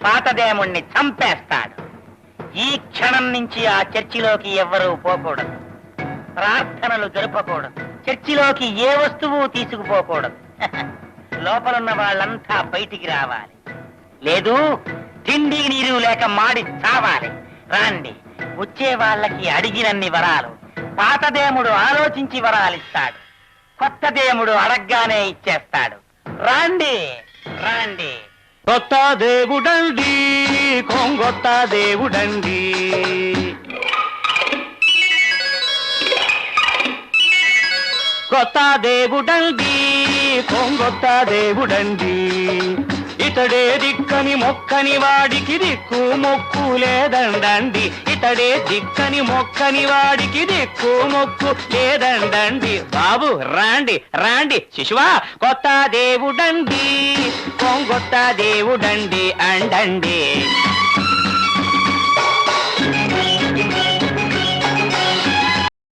పాతదేముణ్ణి చంపేస్తాడు. ఈ క్షణం నుంచి ఆ చర్చిలోకి ఎవ్వరూ పోకూడదు, ప్రార్థనలు జరపకూడదు, చర్చిలోకి ఏ వస్తువు తీసుకుపోకూడదు. లోపలున్న వాళ్ళంతా బయటికి రావాలి, లేదు తిండి నీరు లేక మాడి చావాలి. రాండి, వచ్చే వాళ్ళకి అడిగినన్ని వరాలు పాతదేముడు ఆలోచించి వరాలిస్తాడు, కొత్త దేవుడు అడగ్గానే ఇచ్చేస్తాడు. రాండి రాండి. కొత్త దేవుడండి, కొంగొత్త దేవుడండి. కొత్త దేవుడండి, కొంగొత్త దేవుడండి. ఇతడే దిక్కని మొక్కని వాడికి దిక్కు మొక్కు లేదండండి. ఇతడే దిక్కని మొక్కని వాడికి దిక్కు మొక్కు లేదండండి. బాబు రాండి రాండి శిశువా, కొత్త దేవుడండి, కొంగొత్త దేవుడండి అండండి.